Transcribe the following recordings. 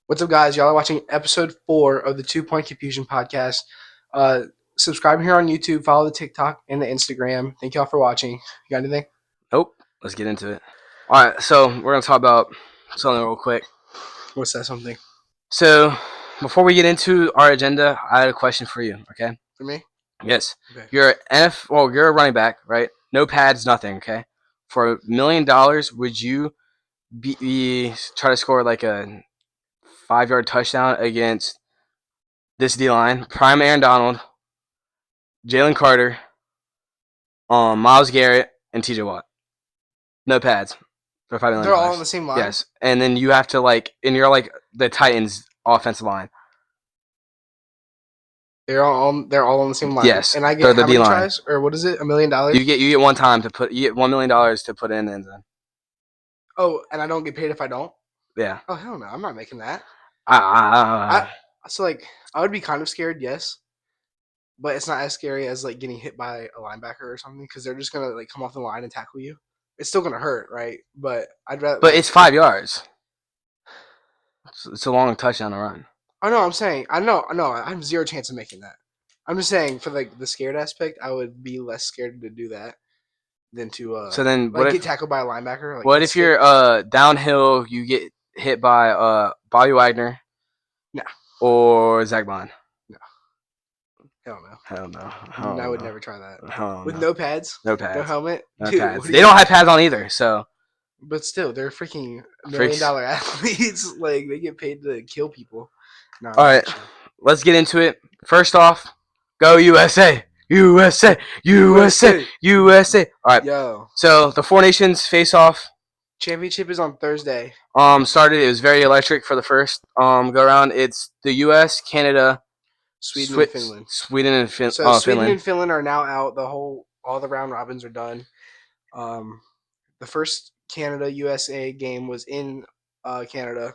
What's up, guys? Y'all are watching episode 4 of the 2 Point Confusion podcast. Uh, Subscribe here on YouTube, follow the TikTok and the Instagram. Thank y'all for watching. You got anything? Nope. Let's get into it. All right, so we're gonna talk about something real quick. What's that something? So before we get into our agenda, I had a question for you. Okay? For me? Yes. Okay. You're you're a running back, right? No pads, nothing. Okay. For $1 million, would you try to score like a 5-yard touchdown against this D line? Prime Aaron Donald, Jalen Carter, Miles Garrett, and TJ Watt. No pads for $5 million. They're all on the same line? Yes, and then you have to and you're like the Titans' offensive line. They're all on the same line. Yes, And I they're get the how many D-line. tries? Or what is it? $1 million? You get $1 million to put in the end zone. Oh, and I don't get paid if I don't? Yeah. Oh, hell no. I'm not making that. I I would be kind of scared, yes. But it's not as scary as like getting hit by a linebacker or something because they're just gonna like come off the line and tackle you. It's still gonna hurt, right? But I'd rather. But it's 5 yards. It's a long touchdown to run. Oh no, I'm saying I know, I have zero chance of making that. I'm just saying for like the scared aspect, I would be less scared to do that than to So then, like get tackled by a linebacker. Like, what if you're downhill, you get hit by Bobby Wagner? No. Or Zach Bond? No. Hell no. Hell no. I would never try that. Hell With no. no pads, No pads, no helmet, no dude. pads. They don't have pads on either, so. But still, they're freaking $1 million athletes. Like they get paid to kill people. No, all right, let's get into it. First off, go USA, USA, USA, USA. All right. Yo. So the Four Nations face off. Championship is on Thursday. Started. It was very electric for the first go around. It's the U.S., Canada, Sweden and Finland. Sweden and So Sweden Finland. and Finland are now out. All the round robins are done. The first Canada USA game was in Canada.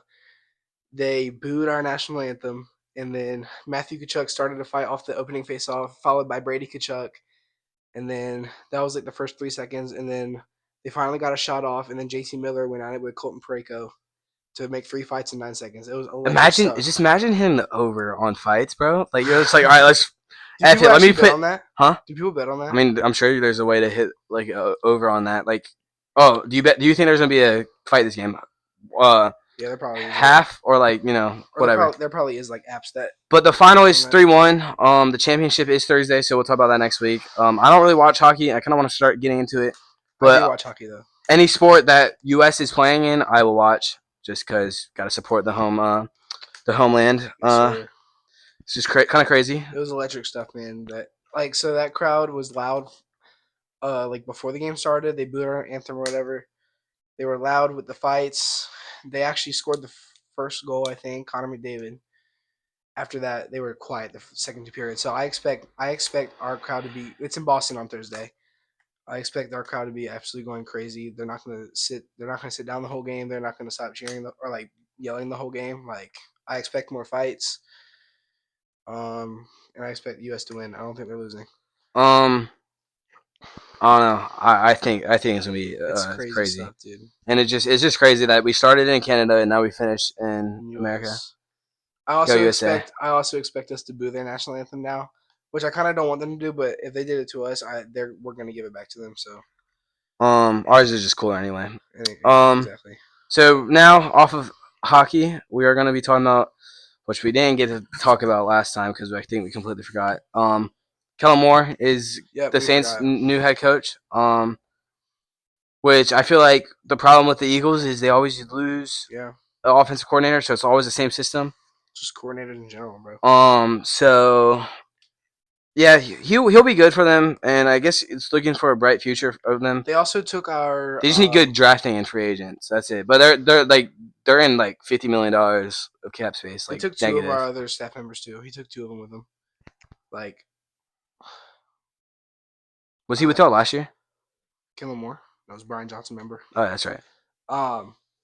They booed our national anthem, and then Matthew Tkachuk started to fight off the opening faceoff, followed by Brady Tkachuk, and then that was like the first 3 seconds, and then they finally got a shot off, and then JT Miller went at it with Colton Parayko to make 3 fights in 9 seconds. It was Imagine him over on fights, bro. Like you're just like, all right, let's. Do people actually bet on that? Huh? Do people bet on that? I mean, I'm sure there's a way to hit like over on that. Like, oh, do you think there's gonna be a fight this game? Yeah, there probably is. Half or like whatever. There probably is like apps that. But the final is 3-1. The championship is Thursday, so we'll talk about that next week. I don't really watch hockey. I kind of want to start getting into it. But I do watch hockey though. Any sport that U.S. is playing in, I will watch just because got to support the homeland. It's just kind of crazy. It was electric stuff, man. That crowd was loud. Like before the game started, they booed our anthem or whatever. They were loud with the fights. They actually scored the first goal, I think, Connor McDavid. After that, they were quiet the second period. So I expect our crowd to be. It's in Boston on Thursday. I expect our crowd to be absolutely going crazy. They're not going to sit. They're not going to sit down the whole game. They're not going to stop cheering or like yelling the whole game. Like I expect more fights. And I expect the U.S. to win. I don't think they're losing. I don't know. I think it's gonna be crazy. Stuff, dude. And it's just crazy that we started in Canada and now we finished in America. I also expect us to boo their national anthem now, which I kind of don't want them to do. But if they did it to us, we're gonna give it back to them. So ours is just cooler anyway. Exactly. So now off of hockey, we are gonna be talking about, which we didn't get to talk about last time because I think we completely forgot. Kellen Moore is the Saints' new head coach. Which I feel like the problem with the Eagles is they always lose the offensive coordinator, so it's always the same system. Just coordinators in general, bro. So yeah, he'll be good for them, and I guess it's looking for a bright future of them. They also took our. They just need good drafting and free agents. That's it. But they're in like $50 million of cap space. Like he took two of our other staff members too. He took 2 of them with him. Like, was he with y'all last year? Kellen Moore. That was Brian Johnson, member. Oh, that's right.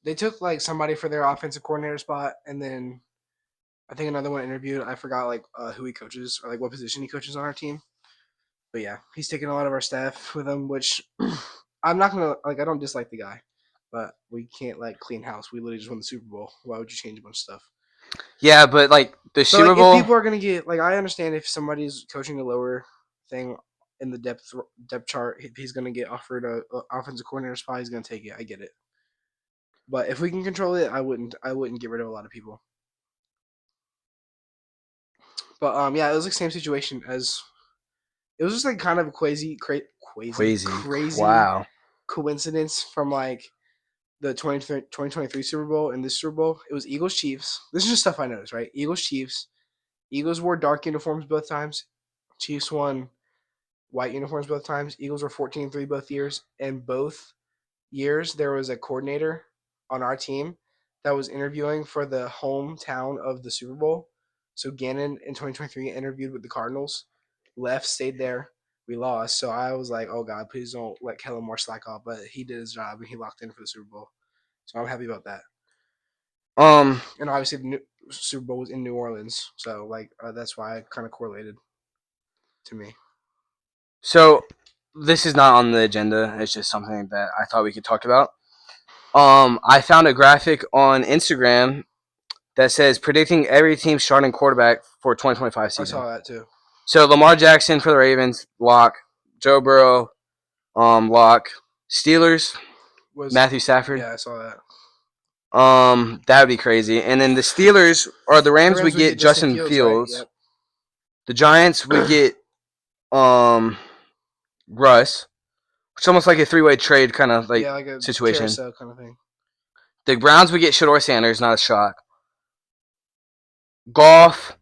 They took like somebody for their offensive coordinator spot, and then I think another one interviewed. I forgot like who he coaches or like what position he coaches on our team. But yeah, he's taking a lot of our staff with him, which I'm not gonna like. I don't dislike the guy, but we can't like clean house. We literally just won the Super Bowl. Why would you change a bunch of stuff? Yeah, but like the But Super like, if Bowl, people are gonna get like, I understand if somebody's coaching a lower thing in the depth chart, if he's gonna get offered a offensive coordinator spot, he's gonna take it. I get it. But if we can control it, I wouldn't get rid of a lot of people. But yeah, it was like same situation as it was just like kind of a crazy. crazy Wow. coincidence from like the 2023 Super Bowl and this Super Bowl. It was Eagles Chiefs. This is just stuff I noticed, right? Eagles Chiefs. Eagles wore dark uniforms both times. Chiefs won white uniforms both times. Eagles were 14-3 both years, and both years there was a coordinator on our team that was interviewing for the hometown of the Super Bowl. So Gannon in 2023 interviewed with the Cardinals, left, stayed there. We lost, so I was like, "Oh God, please don't let Kellen Moore slack off." But he did his job and he locked in for the Super Bowl, so I'm happy about that. Um. And obviously, the Super Bowl was in New Orleans, so like that's why it kind of correlated to me. So this is not on the agenda. It's just something that I thought we could talk about. I found a graphic on Instagram that says predicting every team's starting quarterback for 2025 I season. saw that too. So Lamar Jackson for the Ravens, lock. Joe Burrow, lock. Steelers, Was Matthew Stafford. Yeah, I saw that. That would be crazy. And then the Steelers or the The Rams would Rams would get get Justin Justin Fields, right? Fields. Yep. The Giants would get um Russ. It's almost like a three-way trade kind of like Yeah, like a situation. carousel kind of thing. The Browns would get Shador Sanders, not a shock. Golf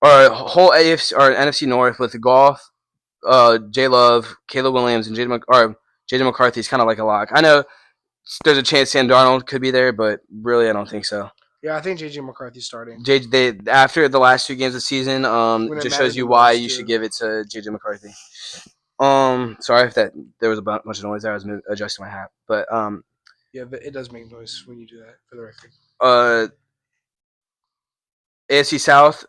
or whole AFC or NFC North with the Golf, J Love, Caleb Williams, and JJ McCarthy is kind of like a lock. I know there's a chance Sam Darnold could be there, but really I don't think so. Yeah, I think JJ McCarthy's starting They after the last two games of the season, when it just shows mattered the you why most you should too. give it to JJ McCarthy. Sorry if that there was a bunch of noise there. I was adjusting my hat, but Yeah, but it does make noise when you do that. For the record, uh, AFC South,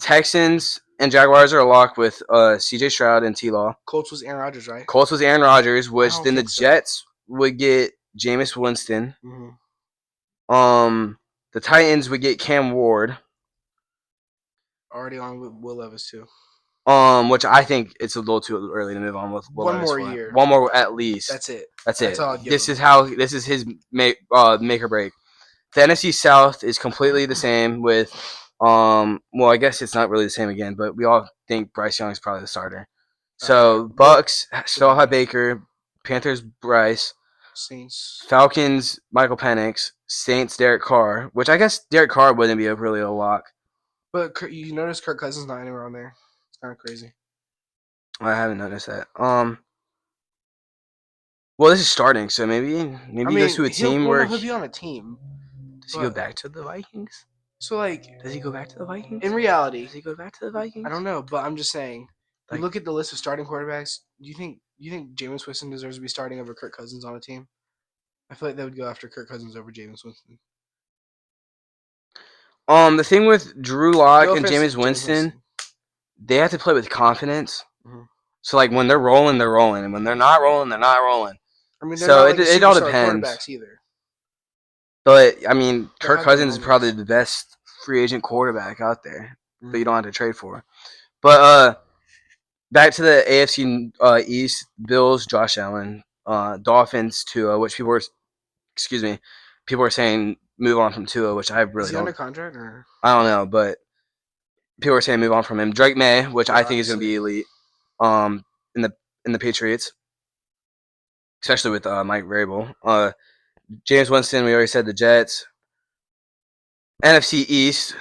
Texans and Jaguars are a lock with CJ Stroud and T Law. Colts was Aaron Rodgers, right? Colts was Aaron Rodgers, I which don't then the think so. Jets would get Jameis Winston. Mm-hmm. Um, the Titans would get Cam Ward. Already on with Will Levis too. Which I think it's a little too early to move on with Will One Levis more for. year. One more at least. That's it. That's That's it. all I'd give This him. is this is his make or break. The NFC South is completely the same with well I guess it's not really the same again, but we all think Bryce Young is probably the starter. Yeah, So but Bucks still have Baker, Panthers Bryce, Saints. Falcons Michael Penix, Saints Derek Carr, which I guess Derek Carr wouldn't be really a lock. But you notice Kirk Cousins not anywhere on there. It's kind of crazy. I haven't noticed that. Well, this is starting, so maybe I he goes mean, to a team where he'll be on a team, does he go but back to the Vikings? so like Does he go back to the Vikings? in reality, Does he go back to the I Vikings? don't know, but I'm just saying. You Like, look at the list of starting quarterbacks. Do you think Jameis Winston deserves to be starting over Kirk Cousins on a team? I feel like they would go after Kirk Cousins over Jameis Winston. the thing with Drew Lock No and offense to Jameis Jameis Winston, Winston. they have to play with confidence. Hmm. So like when they're rolling, and when they're not rolling, they're not rolling. I mean, they're So not it like it all superstar depends. quarterbacks either. But I mean, They're Kirk having Cousins is probably moments. the best free agent quarterback out there that you Hmm. don't have to trade for. But back to the AFC East, Bills, Josh Allen, Dolphins, Tua, which excuse me, people are saying move on from Tua, which I Is really he under don't. contract or? I don't know, but people are saying move on from him. Drake May, which Yeah, I think is going to obviously. be elite, um, in the Patriots, especially with Mike Vrabel. James Winston, we already said the Jets. NFC East,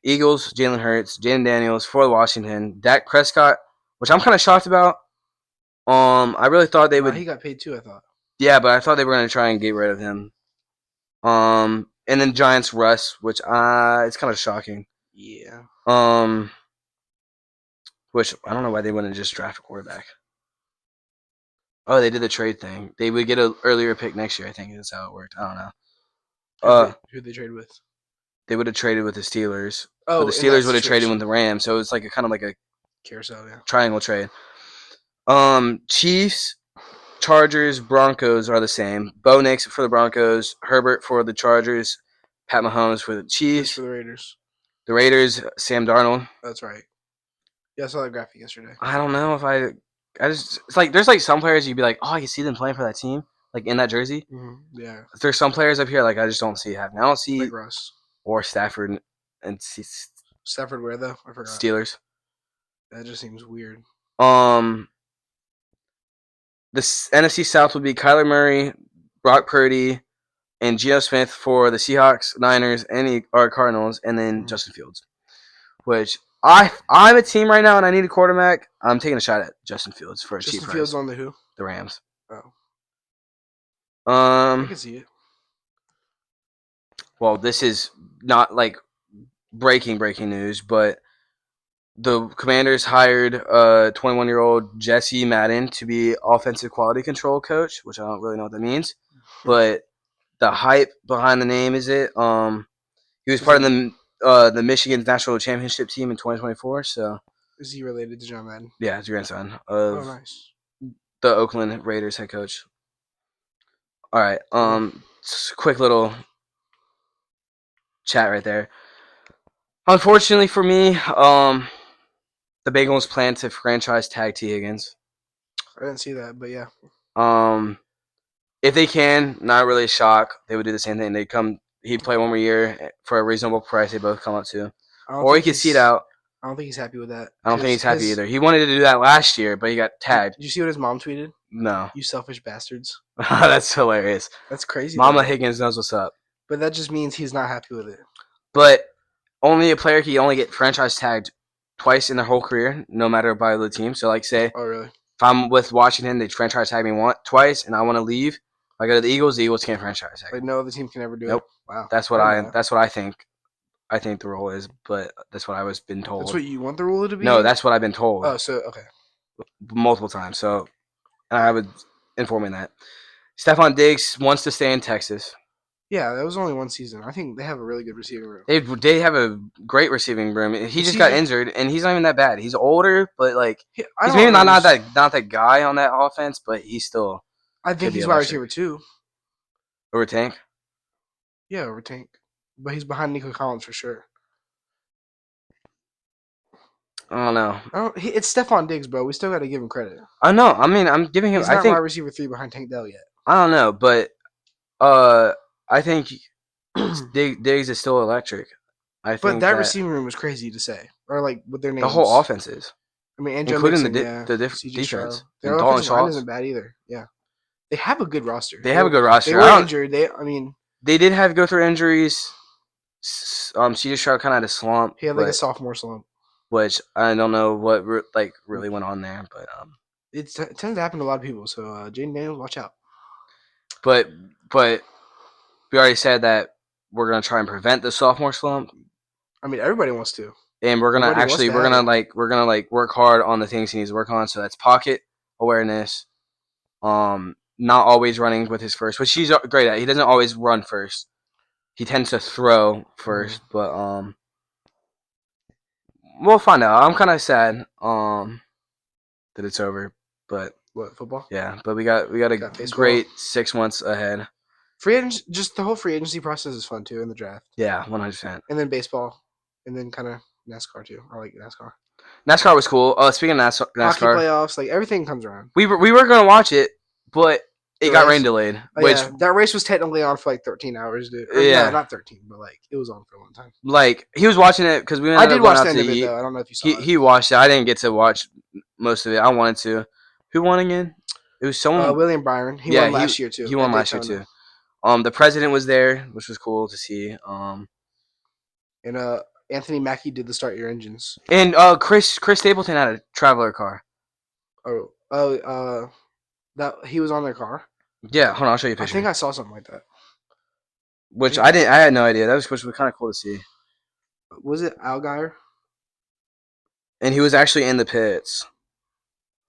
Eagles, Jalen Hurts, Jaden Daniels for Washington, Dak Prescott, which I'm kind of shocked about. I really thought they Nah, would, he got paid too. I thought. yeah, but I thought they were going to try and get rid of him. And then Giants Russ, which it's kind of shocking. Yeah. Um, which I don't know why they wouldn't just draft a quarterback. Oh, they did the trade thing. They would get an earlier pick next year. I think that's how it worked. I don't know. Who they trade with? They would have traded with the Steelers, but Oh, the in that Steelers would have traded with situation, the Rams. So it's like a kind of like a carousel. Yeah. triangle trade. Chiefs, Chargers, Broncos are the same. Bo Nix for the Broncos, Herbert for the Chargers, Pat Mahomes for the Who's Chiefs. for the Raiders? The Raiders, Sam Darnold. That's right. Yeah, I saw that graphic yesterday. I don't know if I just it's like there's like some players you'd be like, oh, I can see them playing for that team, like in that jersey. Mm-hmm. Yeah. There's some players up here like I just don't see happening. I don't see Like Russ. or Stafford and Stafford where though? I forgot. Steelers. That just seems weird. The NFC South would be Kyler Murray, Brock Purdy, and Geno Smith for the Seahawks, Niners, and Cardinals, and then Justin Fields. Which I'm a team right now and I need a quarterback. I'm taking a shot at Justin Fields for a cheap price. Justin Fields on the who? The Rams. Oh. I can see it. Well, this is not like breaking news, but the Commanders hired 21-year-old Jesse Madden to be offensive quality control coach, which I don't really know what that means, but the hype behind the name is it. He was part of the Michigan national championship team in 2024. So is he related to John Madden? Yeah, his grandson of nice. the Oakland Raiders head coach. All right, quick little chat right there. Unfortunately for me, the Bengals plan to franchise tag Tee Higgins. I didn't see that, but yeah. If they can, not really a shock. They would do the same thing. He'd play 1 more year for a reasonable price. They both come up to, or he could seat out. I don't think he's happy with that. I don't think he's happy either. He wanted to do that last year, but he got tagged. Did you see what his mom tweeted? No. You selfish bastards. That's hilarious. That's crazy. Mama Higgins knows what's up. But that just means he's not happy with it. But only a player can only get franchise tagged twice in their whole career, no matter by the team. So, like, say, oh really? If I'm with Washington, they franchise tag me twice, and I want to leave. If I go to the Eagles can't franchise tag. Like no other team can ever do it. Nope. Wow. That's what I think. I think the rule is, but that's what I was been told. That's what you want the rule to be? No, that's what I've been told. Oh, so okay. Multiple times. So I would inform me that. Stephon Diggs wants to stay in Texas. Yeah, that was only one season. I think they have a really good receiving room. They have a great receiving room. He just got injured, and he's not even that bad. He's older, but like he's maybe not that guy on that offense, but he's still. I think he's wide receiver too. Over Tank. Yeah, over Tank, but he's behind Nico Collins for sure. I don't know. It's Stephon Diggs, bro. We still got to give him credit. I know. I mean, I'm giving him. He's not wide receiver 3 behind Tank Dell yet. I don't know, but I think Diggs is still electric. But that receiving room was crazy to say, or like with their names. The whole offense is. I mean, and including Mixon, the defense. Their offensive line isn't bad either. Yeah, they have a good roster. They have a good roster. They were injured. They did have to go through injuries. CJ Stroud kind of had a slump. He had like a sophomore slump, which I don't know what really went on there, but it tends to happen to a lot of people. So Jaden Daniels, watch out. But we already said that we're gonna try and prevent the sophomore slump. I mean, everybody wants to. And we're gonna work hard on the things he needs to work on. So that's pocket awareness, not always running with his first, which he's great at. He doesn't always run first. He tends to throw first, but we'll find out. I'm kind of sad that it's over, but what, football? Yeah, but we got a great 6 months ahead. Just the whole free agency process is fun too, in the draft. Yeah, 100%. And then baseball, and then kind of NASCAR too. I like NASCAR. NASCAR was cool. Speaking of NASCAR, hockey playoffs, like everything comes around. We were gonna watch it, but it got rain delayed. That race was technically on for like 13 hours, dude. No, not 13, but like it was on for a long time. Like he was watching it because we. I did watch the end of it though. I don't know if you saw it. He watched it. I didn't get to watch most of it. I wanted to. Who won again? It was someone. William Byron. He won last year too. He won last year too. The president was there, which was cool to see. And Anthony Mackie did the start your engines. And Chris Stapleton had a traveler car. That he was on their car. Yeah, hold on, I'll show you a picture. I think I saw something like that. Which I didn't. I had no idea. That was kind of cool to see. Was it Allgaier? And he was actually in the pits.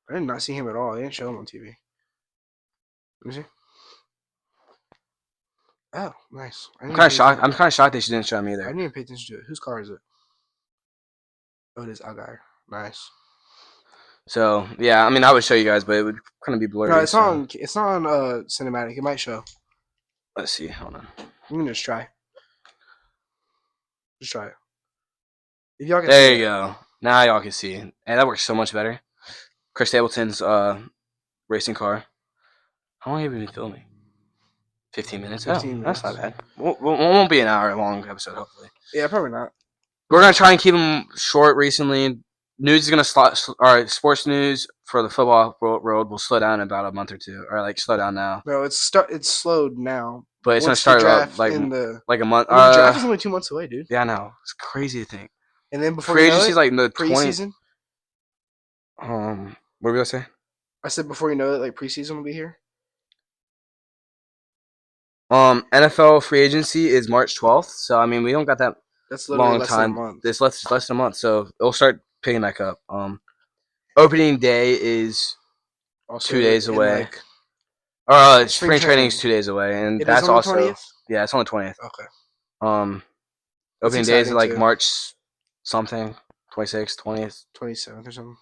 I did not see him at all. They didn't show him on TV. Let me see. Oh, nice. I'm kind of shocked. I'm kind of shocked they didn't show him either. I didn't even pay attention to it. Whose car is it? Oh, it is Allgaier. Nice. So yeah, I mean, I would show you guys, but it would kind of be blurry. No, it's not on cinematic. It might show. Let's see. Hold on. You can just try. Just try it. If y'all can see There you that. go. Now y'all can see. And that works so much better. Chris Stapleton's racing car. How long have we been filming? 15 minutes. Oh, 15 that's not minutes. bad. Won't be an hour long episode, hopefully. Yeah, probably not. We're gonna try and keep them short. Recently, news is gonna sports news for the football world will slow down in about a month or two, or like slow down now. No, it's slowed now. But it's gonna Once the start draft like in the a month. I mean the draft is only 2 months away, dude. Yeah, I know. It's crazy to think. And then before Free you know agency it, is like in the 20. preseason. What were we gonna say? I said before you know it, like preseason will be here. NFL free agency is March 12th, so I mean we don't got that That's literally long less than a time. month. This less than a month, so it'll start picking back up. Opening day is Also 2 days in away. like spring Spring training is training. 2 days away, and It is that's on the also 20th. yeah, it's on the 20th. Okay, that's Opening day is exciting like too. March something, 26th, 20th, 27th or something.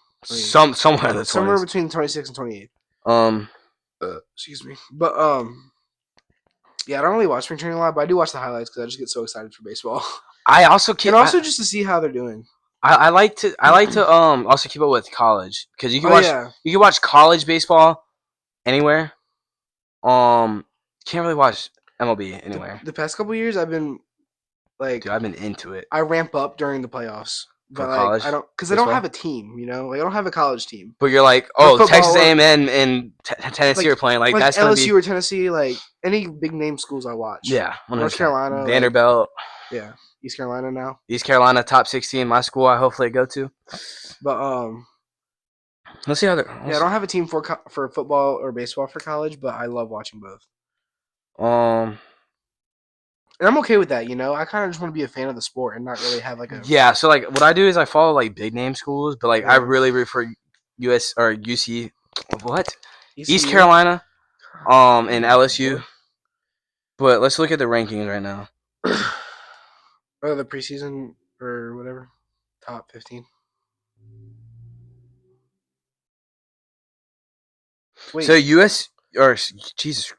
somewhere in the Somewhere 20s. between 26th and 28th. Um, Excuse me, but yeah, I don't really watch spring training a lot, but I do watch the highlights because I just get so excited for baseball, I also keep and also just to see how they're doing. I like to also keep up with college because Oh yeah, you can watch college baseball anywhere. Can't really watch MLB anywhere. the past couple years I've been like Dude, I've been into it I ramp up during the playoffs, for but like college I don't because I don't baseball. have a team. You know, like I don't have a college team But you're like, for oh, football Texas or A&M and Tennessee like are playing. Like that's gonna LSU be or Tennessee, like any big name schools I watch. yeah, North 100%. Carolina, like Vanderbilt, yeah, East Carolina now. East Carolina, top 16. My school, I hopefully go to. But Let's see how yeah, I don't have a team for for football or baseball for college, but I love watching both, um and I'm okay with that. You know, I kind of just want to be a fan of the sport and not really have like a yeah. So like what I do is I follow like big name schools, but like I yeah. really root for US or UC what East ECU. Carolina and LSU. Boy. But let's look at the rankings right now. Or the preseason or whatever, top 15. Wait, So US or Jesus,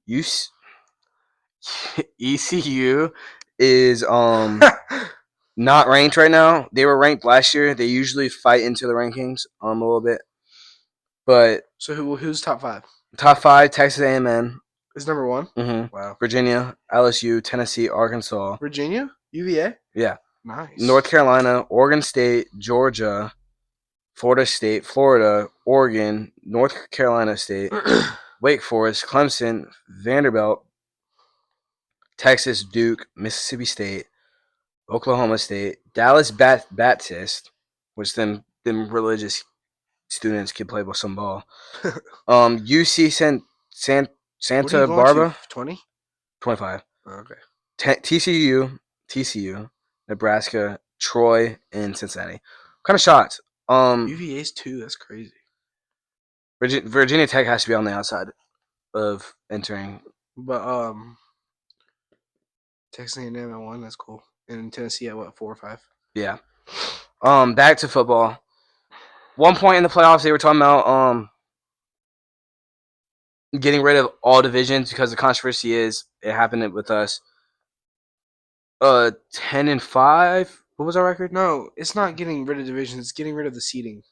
US, ECU is not ranked right now. They were ranked last year. They usually fight into the rankings a little bit, but so who's top 5? top 5: Texas A&M, Is number 1? Wow. Virginia, LSU, Tennessee, Arkansas. Virginia, UVA. Yeah, Nice. North Carolina, Oregon State, Georgia, Florida State, Florida, Oregon, North Carolina State, Wake Forest, Clemson, Vanderbilt, Texas, Duke, Mississippi State, Oklahoma State, Dallas Baptist, which them religious students can play with some ball. UC What are you Santa going to? Barbara, 20? 25. Okay. TCU, Nebraska, Troy, and Cincinnati. Kind of shocked. UVA's 2. That's crazy. Virginia Tech has to be on the outside of entering. But Texas A&M at 1. That's cool. And Tennessee at what, 4 or 5? Yeah. Back to football. One point in the playoffs, they were talking about getting rid of all divisions because the controversy is it happened with us. 10-5. What was our record? No, it's not getting rid of divisions. It's getting rid of the seeding.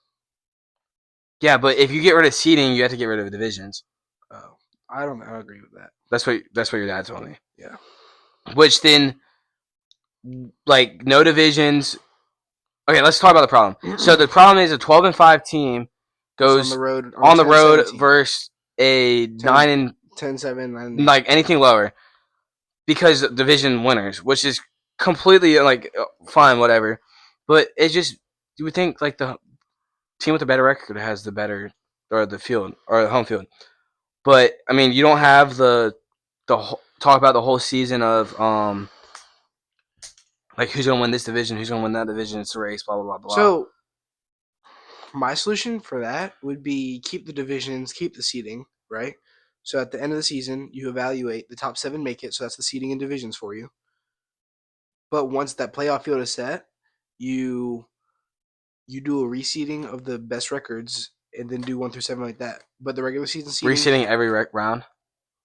Yeah, but if you get rid of seeding, you have to get rid of divisions. Oh, I don't agree with that. That's what your dad told me. Yeah. Which then, like, no divisions. Okay, let's talk about the problem. So the problem is a 12-5 team goes on the road 10-17. versus a 10-7, like anything lower because division winners, which is completely like fine, whatever. But it's just you would think like the team with the better record has the better or the field or the home field. But I mean, you don't have the talk about the whole season of like who's gonna win this division, who's gonna win that division. It's a race, blah blah blah blah. So my solution for that would be keep the divisions, keep the seeding, right? So at the end of the season, you evaluate the top 7 make it. So that's the seeding and divisions for you. But once that playoff field is set, you do a reseeding of the best records and then do 1 through 7 like that. But the regular season seeding, reseeding every round.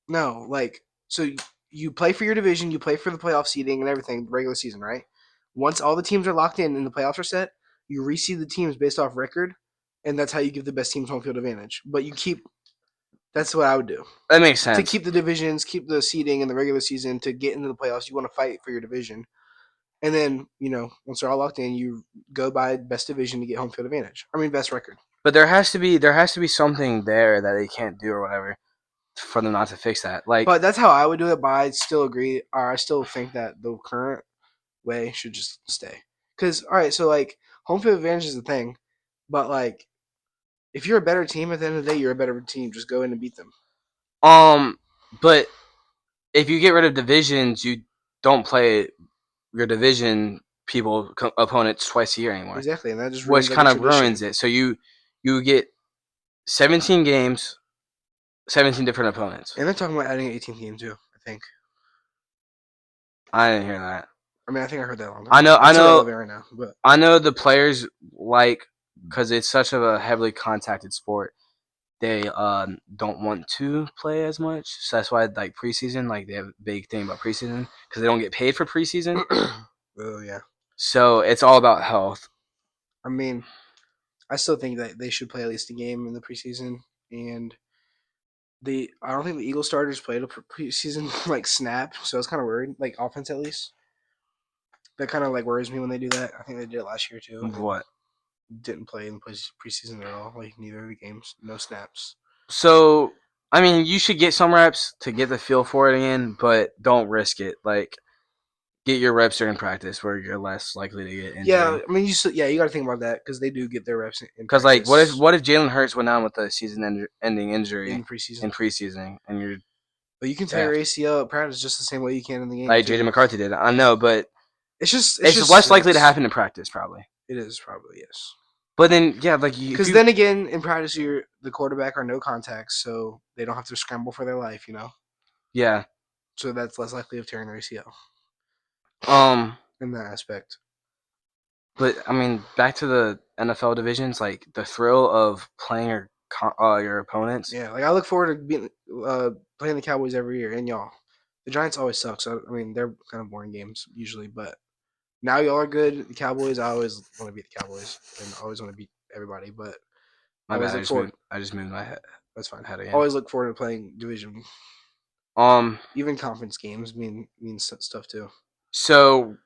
no, like so you play for your division, you play for the playoff seeding and everything, the regular season, right? Once all the teams are locked in and the playoffs are set, you reseed the teams based off record, and that's how you give the best teams home field advantage. But you keep that's what I would do That makes to sense. keep the divisions, keep the seeding in the regular season to get into the playoffs. You want to fight for your division, and then once they're all locked in, you go by best division to get home field advantage. I mean, best record. But there has to be something there that they can't do or whatever for them not to fix that. Like, But that's how I would do it. But I still agree, or I still think that the current way should just stay. Because all right, so like home field advantage is the thing, but like if you're a better team at the end of the day, you're a better team. Just go in and beat them. but if you get rid of divisions, you don't play your division opponents twice a year anymore, Exactly, and that just ruins which like a kind of ruins tradition. it. So you get 17 games, 17 different opponents. And they're talking about adding an 18th game too. I think. I didn't hear that. I mean, I think I heard that a long time I ago. know, I It's know, irrelevant right now, but I know the players like because it's such of a heavily contacted sport. They don't want to play as much, so that's why like preseason, like they have a big thing about preseason because they don't get paid for preseason. oh yeah. So it's all about health. I mean, I still think that they should play at least a game in the preseason, and I don't think the Eagle starters played a preseason like snap, so I was kind of worried, like offense at least. That kind of like worries me when they do that. I think they did it last year too, and What? didn't play in the preseason at all. Like neither of the games, no snaps. So I mean, you should get some reps to get the feel for it again, but don't risk it. Like get your reps during practice where you're less likely to get Yeah, injured. I mean, you got to think about that because they do get their reps in Because like, what if practice what if Jalen Hurts went down with a season-ending injury in preseason. in preseason, and you're But you can tear yeah, your ACL at practice just the same way you can in the game like too. JJ McCarthy did? I know, but It's it's just less likely to sucks. happen in practice probably. It is probably yes. But then yeah, like if Because you then again, in practice, you're the quarterback are no contacts, so they don't have to scramble for their life. yeah So that's less likely of tearing their ACL um in that aspect. but I mean back to the NFL divisions, like the thrill of playing your opponents. Yeah, like I look forward to playing the Cowboys every year, and y'all. The Giants always suck. So I mean, they're kind of boring games usually, but now y'all are good. The Cowboys, I always want to beat the Cowboys, and I always want to beat everybody. But I My always bad. look forward. I just moved my That's fine. head again. Always look forward to playing division. Um. Even conference games mean stuff too. So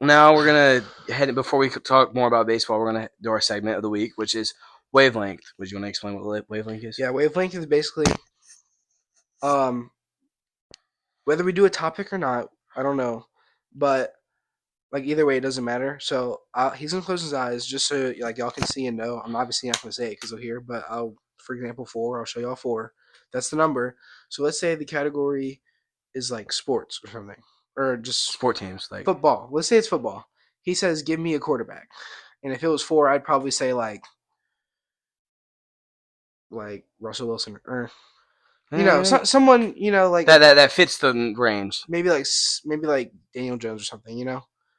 now we're gonna head before we could talk more about baseball. We're gonna do our segment of the week, which is wavelength. Would you want to explain what wavelength is? Yeah, wavelength is basically um whether we do a topic or not. I don't know, but like either way, it doesn't matter. So he's gonna close his eyes just so like y'all can see and know. I'm obviously not gonna say it because they'll hear, but for example, four. I'll show y'all four. That's the number. So let's say the category is like sports or something, or just Sport teams, like football. Let's say it's football. He says, "Give me a quarterback," and if it was four, I'd probably say like Russell Wilson or someone like that fits the range. maybe like Daniel Jones or something.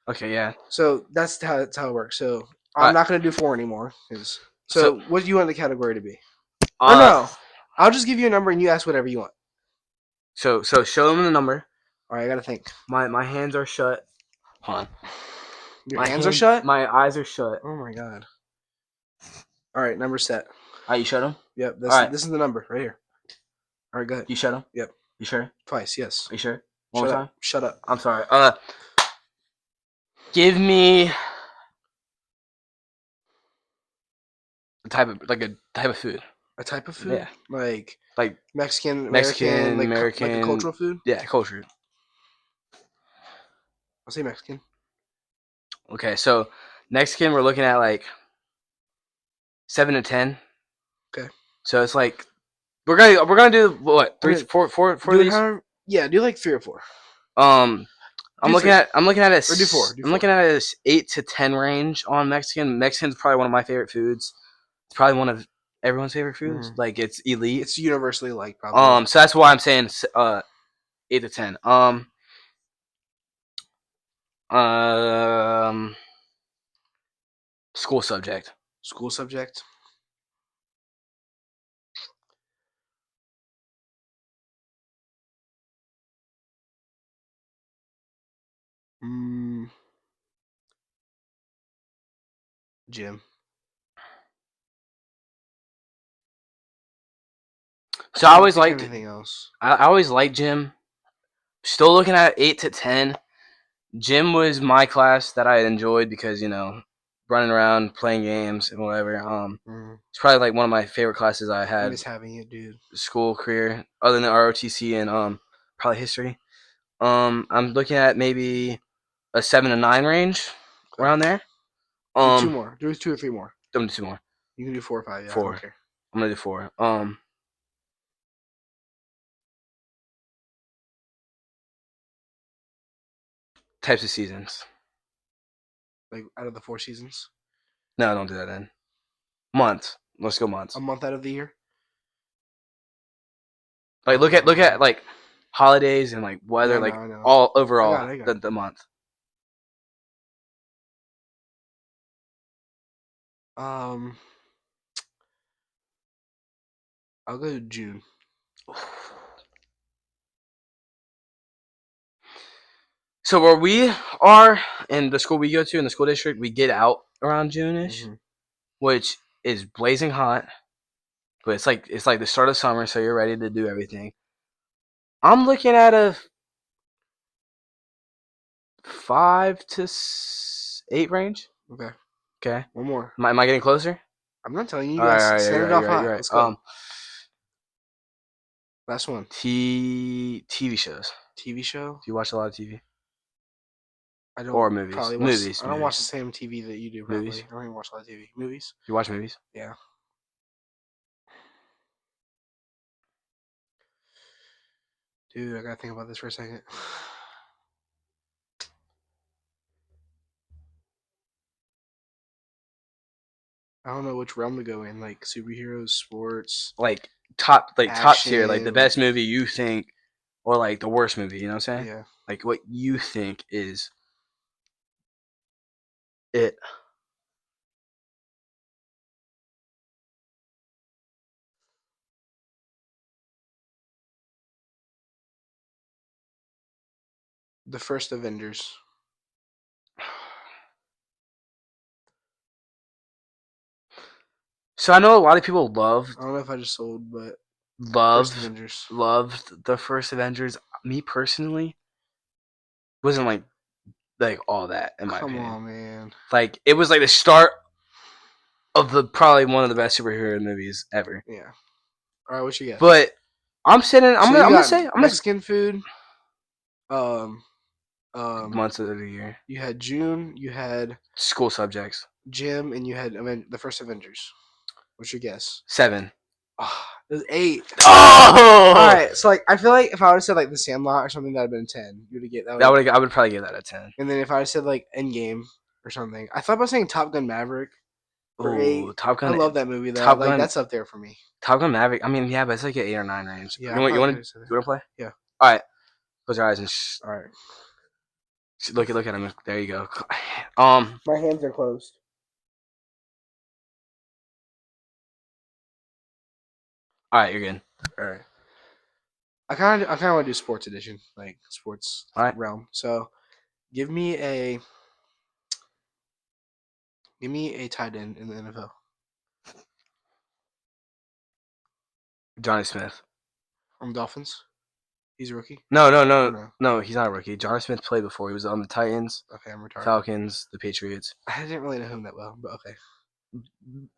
Okay, yeah. So that's how it works. So All I'm right. not gonna do four anymore. So So what do you want the category to be? Or uh, no, I'll just give you a number and you ask whatever you want. so show them the number. All right, I gotta think. My hands are shut. Hold on. Your hands are shut. My eyes are shut. Oh my god. All right, number set. All right, you shut them. Yep, All right, this is the number right here. All right, go ahead. you shut them. Yep, You sure? twice. Yes. Are you sure? One Shut more up. time. Shut up. I'm sorry. Give me a type of food. A type of food, Yeah, like like Mexican, American, Mexican, like a American. cultural food. Yeah, culture. I'll say Mexican. Okay, so Mexican, we're looking at like 7 to 10. Okay. So it's like we're gonna do what I three, mean, four do of it these. however. Yeah, do like three or four. Um, Do three I'm looking at a or do four. Do I'm four. looking at a 8 to 10 range on Mexican. Mexican's probably one of my favorite foods. It's probably one of everyone's favorite foods. Mm-hmm. Like it's elite. It's universally liked, probably. So that's why I'm saying 8 to 10. Um, school subject. School subject. Mm, Jim. So I can't think of anything else. I always liked Jim. Still looking at 8 to 10. Gym was my class that I enjoyed because running around, playing games, and whatever. It's probably like one of my favorite classes I I had miss having it, dude. school career, other than ROTC and probably history. I'm looking at maybe a 7 to 9 range Okay. around there. Do two more. Do 2 or 3 more. Don't do 2 more. You can do 4 or 5. Yeah, I don't 4. care. I'm gonna do 4. Types of seasons. Like out of the 4 seasons, No, don't do that then. Months. Let's go months. a month out of the year. Like look at like holidays and like weather, Yeah, I know. like I know. all I got overall it. I got it. the month. Um, I'll go June. So where we are in the school we go to in the school district, we get out around June-ish, which is blazing hot. But it's like the start of summer, so you're ready to do everything. I'm looking at a 5 to 8 range. Okay. Okay. One more. Am I getting closer? I'm not telling you. You All right, guys all right, set you're it right, off you're right, high. you're right. Let's go. Last one. TV shows. TV show. Do you watch a lot of TV I don't or movies? probably watch. Movies, I don't watch movies, the same TV that you do. movies. Probably. I don't even watch a lot of TV. Movies. You watch movies? Yeah. Dude, I gotta think about this for a second. I don't know which realm to go in, like superheroes, sports, Like top tier, like the action. best movie you think, or like the worst movie. You know what I'm saying? Yeah. Like what you think is it. The first Avengers. So I know a lot of people I don't know if I just sold, but first loved Avengers. loved the first Avengers. Me personally wasn't like all that in my Come opinion. on, man. Like it was like the start of the probably one of the best superhero movies ever. Yeah. All right, what you guess? But I'm sitting. So you I'm gonna got say Mexican food. Um, months of the year. You had June. You had School subjects. Jim, and you had the first Avengers. What's your guess? 7. Oh, it was 8. Oh! All right, so like I feel like if I would have said like The Sandlot or something, that'd have been 10. You would get that. I would probably give that a 10. And then if I would have said like Endgame or something, I thought about saying Top Gun Maverick for 8. Oh, Top I Gun. love that movie though. Top Like Gun. that's up there for me. Top Gun Maverick. I mean, yeah, but it's like an 8 or 9 range. Yeah, You want to play? Yeah. All right. Close your eyes and All right. look at him. There you go. My hands are closed. All right, you're good. All right. I kind of want to do sports edition, like sports All right. realm. So, give me a tight end in the NFL. Johnny Smith. From Dolphins. He's a rookie. No. He's not a rookie. Johnny Smith played before. He was on the Titans, Okay, I'm retarded. Falcons, the Patriots. I didn't really know him that well, but okay.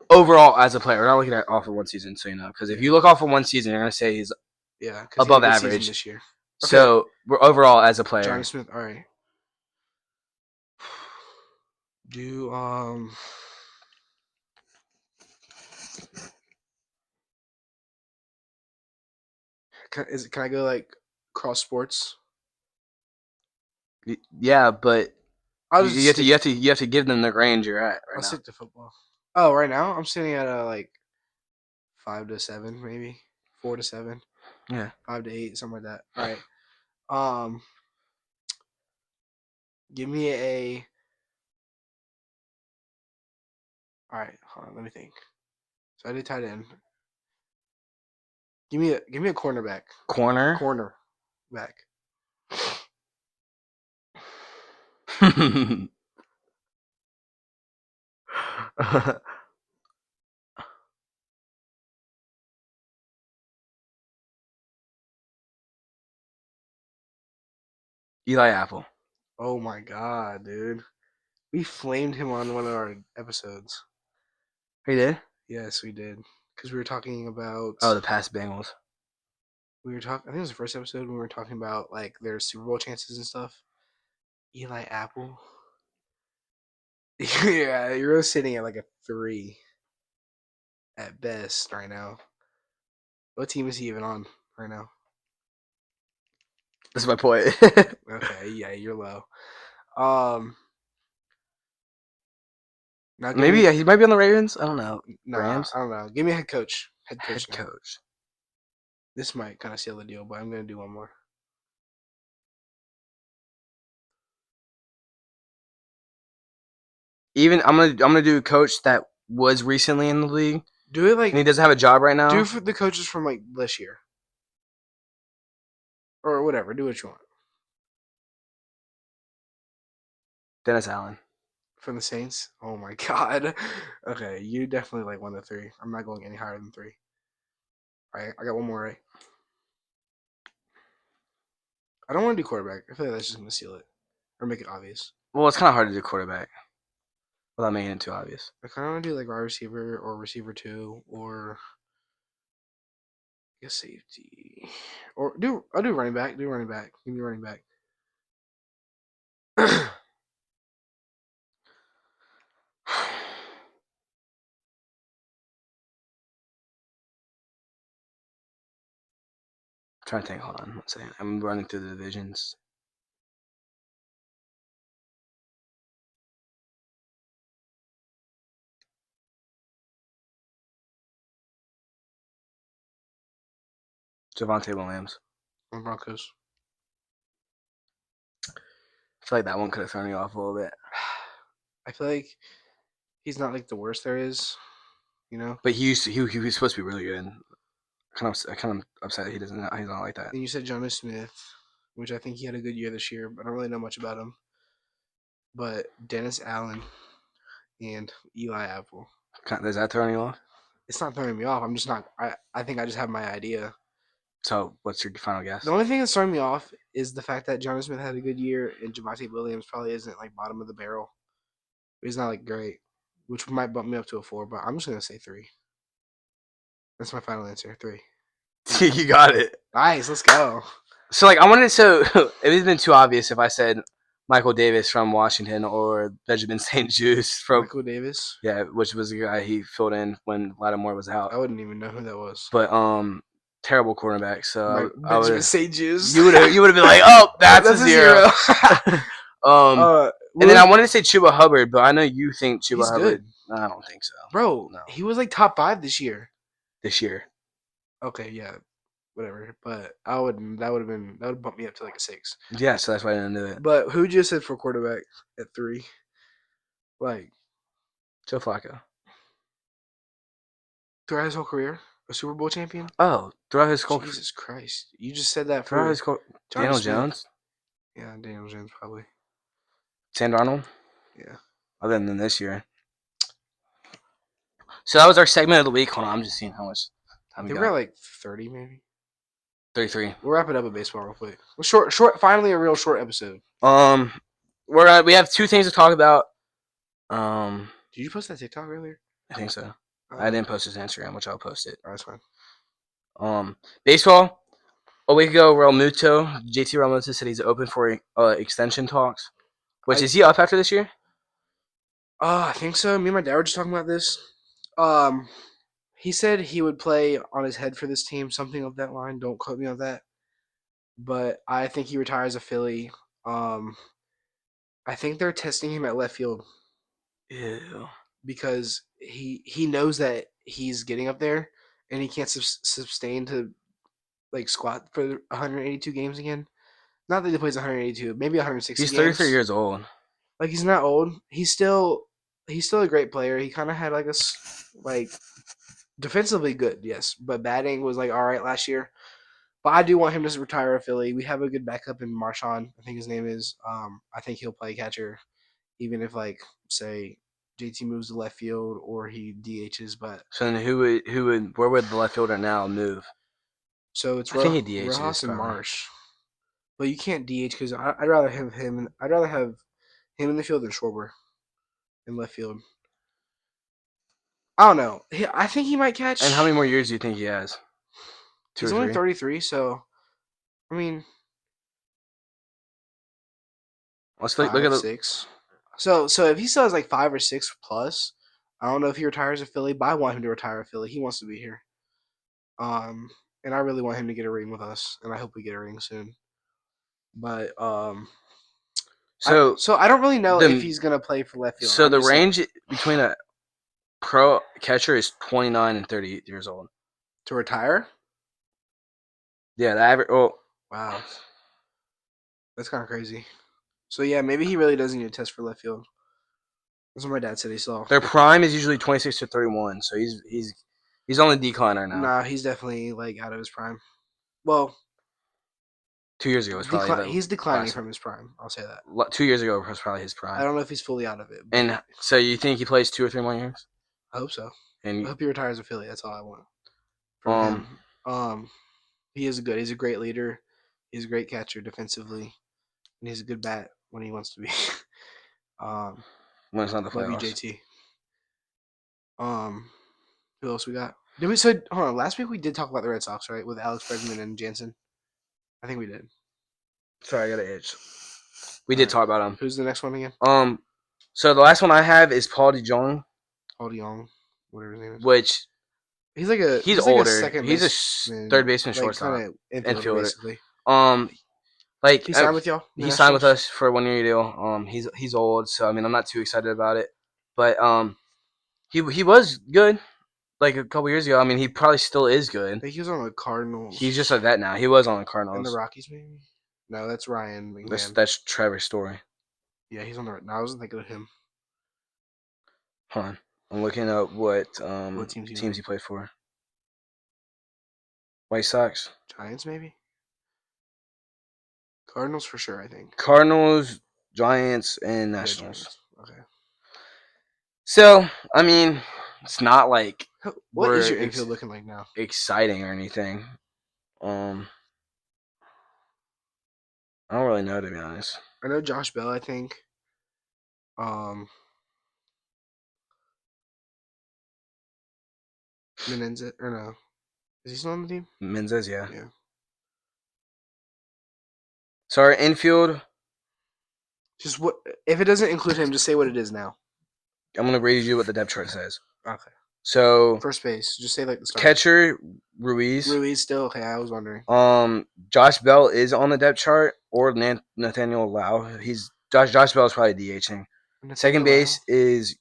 Overall, as a player, we're not looking at off of one season, so you know. Because if you look off of one season, you're gonna say he's above he had a good average season this year. Okay. So we're overall as a player. Johnny Smith. All right. Do can I go like cross sports? Yeah, but you have to give them the range you're at I'll now. stick to football. Oh, right now I'm sitting at like 5 to 7, maybe 4 to 7. Yeah, 5 to 8, something like that. All right. Give me a. All right, hold on. Let me think. So I did tight end. Give me a cornerback. Corner. Back. Eli Apple. Oh my god, dude. We flamed him on one of our episodes. He did? Yes, we did. Because we were talking about. Oh, the past Bengals. We were talking. I think it was the first episode when we were talking about like their Super Bowl chances and stuff. Eli Apple. Yeah, you're sitting at like a 3 at best right now. What team is he even on right now? That's my point. Okay, yeah, you're low. Um, now give Maybe me. yeah, he might be on the Ravens. I don't know. Nah, Rams. I don't know. Give me a head coach. Head coach Head now. coach. This might kind of seal the deal, but I'm gonna do one more. Even I'm gonna do a coach that was recently in the league Do it and he like doesn't have a job right do now. for the coaches from like this year or whatever. Do what you want Dennis Allen. from the Saints. Oh my god. Okay, you definitely like 1 to 3. I'm not going any higher than 3. All right, I got one more right. I don't want to do quarterback. I feel like that's just gonna seal it or make it obvious. Well, it's kind of hard to do quarterback without making it too obvious. I kind of want to do like wide receiver or receiver 2 or I guess safety or do I'll do running back. Do running back. Give me running back. I'm trying to think. Hold on. 1 second. I'm running through the divisions. Javante Williams. On Broncos. I feel like that one could have thrown you off a little bit. I feel like he's not like the worst there is, you know. But he was supposed to be really good. Kind of upset that he's not like that. Then you said Jonas Smith, which I think he had a good year this year, but I don't really know much about him. But Dennis Allen and Eli Apple. Is that throwing you off? It's not throwing me off. I'm just not. I think I just have my idea. So what's your final guess? The only thing that's throwing me off is the fact that Jonas Smith had a good year and Javante Williams probably isn't like bottom of the barrel. He's not like great, which might bump me up to a 4. But I'm just gonna say 3. That's my final answer. 3. You got it. Nice. Let's go. So like I wanted to. It would have been too obvious if I said Michael Davis from Washington or Benjamin St. Juste from Michael Davis. yeah, which was the guy he filled in when Lattimore was out. I wouldn't even know who that was. But terrible cornerback. So I Benjamin would St. Juste. you would have been like, oh, that's a zero. And then I wanted to say Chuba Hubbard, but I know you think Chuba He's Hubbard. good. I don't think so. Bro, No. he was like top 5 this year. This year. Okay, yeah, whatever. But I wouldn't. That would bump me up to like a 6. Yeah, so that's why I didn't do it. But who just said for quarterback at 3? Like Joe Flacco. throughout his whole career, a Super Bowl champion. Oh, throughout his whole Jesus Christ! You just said that throughout for his Daniel Smith. Jones, Yeah, Daniel Jones probably. Sam Darnold. Yeah. Other than this year. So that was our segment of the week. Hold on, I'm just seeing how much I time we think we're at got. like 30 maybe. 33. We'll wrap it up with baseball real quick. Short. Finally, a real short episode. We have 2 things to talk about. Did you post that TikTok earlier? I think so. I didn't post his Instagram, which I'll post it. Oh, that's fine. Baseball. A week ago, JT Realmuto said he's open for extension talks. Which is he up after this year? I think so. Me and my dad were just talking about this. He said he would play on his head for this team, something of that line. Don't quote me on that. But I think he retires a Philly. I think they're testing him at left field. Ew. Because he knows that he's getting up there and he can't sustain to like squat for 182 games again. Not that he plays 182, maybe 160. He's 33 years old. Like he's not old. He's still a great player. He kind of had like like defensively good, yes, but batting was like all right last year. But I do want him to retire a Philly. We have a good backup in Marshawn. I think his name is. I think he'll play catcher, even if like say JT moves to left field or he DHs. But So then where would the left fielder now move? so it's I think he DHs Rojas and probably. Marsh. But you can't DH because I'd rather have him. I'd rather have him in the field than Schwarber in left field. I don't know. I think he might And how catch. many more years do you think he has? Two He's or only three? 33, so I mean Let's look at five, the. 6. So if he still has like 5 or 6 plus, I don't know if he retires a Philly, but I want him to retire a Philly. He wants to be here. Um, and I really want him to get a ring with us, and I hope we get a ring soon. But So I don't really know if the he's gonna play for left field. so I'm the just saying range between a pro catcher is 29 and 38 years old. to retire. Yeah, the average. Oh, Wow, that's kind of crazy. So yeah, maybe he really does need to test for left field. That's what my dad said he saw. their prime is usually 26 to 31, so he's on the decline right now. Nah, he's definitely like out of his prime. Well, 2 years ago was probably the he's declining last. from his prime. I'll say that. 2 years ago was probably his I prime. don't know if he's fully out of it, but And so you think he plays 2 or 3 more years? I hope so. I And hope he retires a Philly. That's all I want from um, him. He is good. He's a great leader. He's a great catcher defensively, and he's a good bat when he wants to be. um, when it's not the love you, playoffs. JT. Who else we got? Did we say? Hold on. Last week we did talk about the Red Sox, right? With Alex Bregman and Jansen. I think we did. Sorry, I got an itch. We All did right. talk about him. Who's the next one again? So the last one I have is Paul DeJong, Paul DeYoung, whatever his name is. which He's like a he's like a older. second He's a baseman, third baseman, like shortstop, kind of infielder infielder. basically. Like He signed with y'all. he signed with us for a 1 year deal. He's old, so I mean I'm not too excited about it. But he was good like a couple years ago. I mean he probably still is I good. think he was on the Cardinals. He's just a vet now. He was on the And the Cardinals. Rockies, maybe. No, that's Ryan McMahon. That's Trevor's story. Yeah, he's on the. No, I wasn't thinking of him. Hold on, I'm looking up what What teams teams he played for. White Sox, Giants, maybe. Cardinals for sure. I think. Cardinals, Giants, and Yeah, Nationals. Giants. Okay. So I mean, it's not like What is we're your infield looking like now? exciting or anything. Um, I don't really know to be honest. I know Josh Bell. I think. Um, Menendez or no? Is he still on the team? Menzes, yeah. Yeah. So our infield, Just what if it doesn't include him? Just say what it is now. I'm gonna read you what the depth chart says. Okay. So First base. Just say like the start. catcher Ruiz. Ruiz still okay. I was wondering. Josh Bell is on the depth chart, or Nathaniel Lau. Josh Bell is probably DHing. Second base is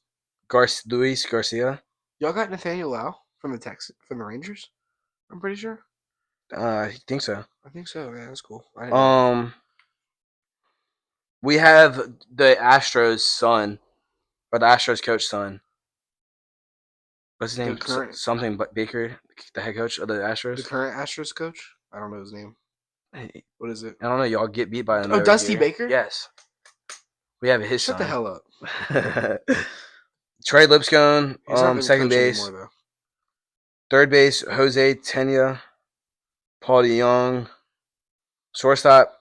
Luis Garcia. Y'all got Nathaniel Lau from the Rangers. I'm pretty sure. I think so. I think so. Yeah, that's cool. I didn't know. We have the Astros son, or the Astros coach son. What's his name? Something but Baker, the head coach of the Astros. The current Astros coach. I don't know his name. What is it? I don't know. Y'all get beat by him. Oh, Dusty here. Baker. Yes. We have his Shut son. the hell up. Trey Lipscomb, He's not the second coach base. Anymore, though. Third base, Jose Tena, Paul DeYoung. Shortstop.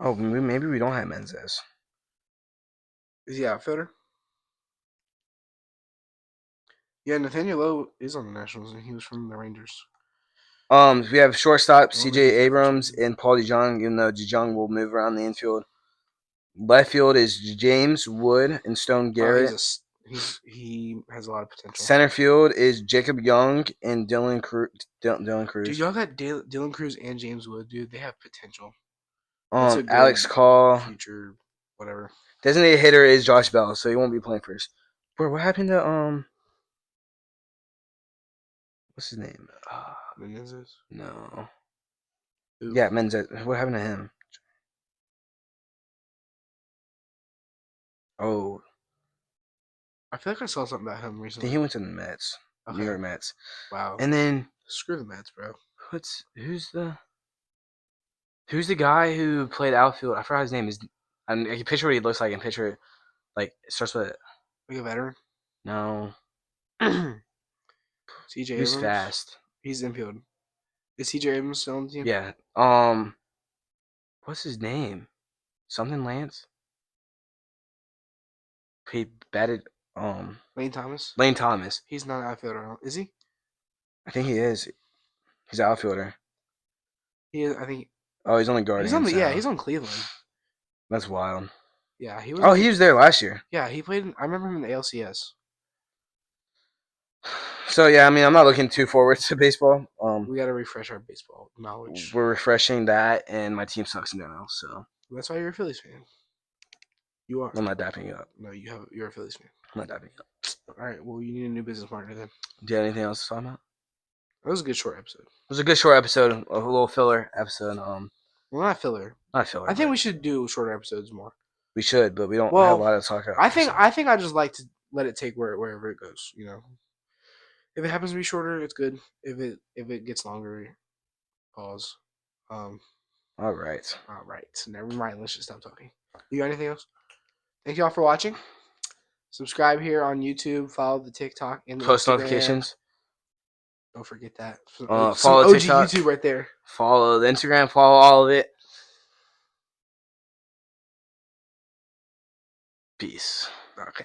Oh, maybe we don't have Menzes. Is he outfielder? Yeah, Nathaniel Lowe is on the Nationals, and he was from the Rangers. We have shortstop Well, CJ Abrams and Paul DeJong, even though DeJong will move around the infield. Left field is James Wood and Stone Garrett. He has a lot of potential. Center field is Jacob Young and Dylan Cruz. Dude, y'all got Dylan Cruz and James Wood, dude. They have potential. Alex Call. Future, whatever. Designated hitter is Josh Bell, so he won't be playing first. Bro, what happened to what's his name? Menendez? No. Who? Yeah, Menzes. What happened to him? Oh, I feel like I saw something about him I recently. think he went to the Mets. Okay. New York Mets. Wow. And then screw the Mets, bro. Who's the guy who played outfield? I forgot his name. I can picture what he looks like and picture like it starts with Like a veteran. No. C.J. He was Abrams. fast. He's infield. Is C.J. Abrams still on the team? Yeah. What's his name? Something Lance. He batted. Lane Thomas. Lane Thomas. He's not an outfielder, is he? I think he is. He's an outfielder. He is. I think Oh, he's only he's on Guardians the. Yeah, now. he's on Cleveland. That's wild. Yeah, he was. Oh, he was there last year. Yeah, he played. I remember him in the ALCS. So yeah, I mean, I'm not looking too forward to baseball. We got to refresh our baseball knowledge. We're refreshing that, and my team sucks now. So That's why you're a Phillies fan. You are. I'm not dapping you up. No, you're a Phillies fan. I'm not dapping you up. All right. Well, you need a new business partner then. Do you have anything else to talk about? That was a good short episode. It was a good short episode, a little filler episode. Well, not filler. Not filler. I think we should do shorter episodes more. We should, but we don't have Well, a lot to talk about. I think I just like to let it take wherever it goes. You know, if it happens to be shorter, it's good. If it gets longer, pause. All right. All right. Never mind. Let's just stop talking. You got anything else? Thank you all for watching. Subscribe here on YouTube. Follow the TikTok and the Post Instagram. Notifications. Don't forget that. Follow Some OG TikTok. YouTube right there. Follow the Instagram. Follow all of it. Peace. Okay.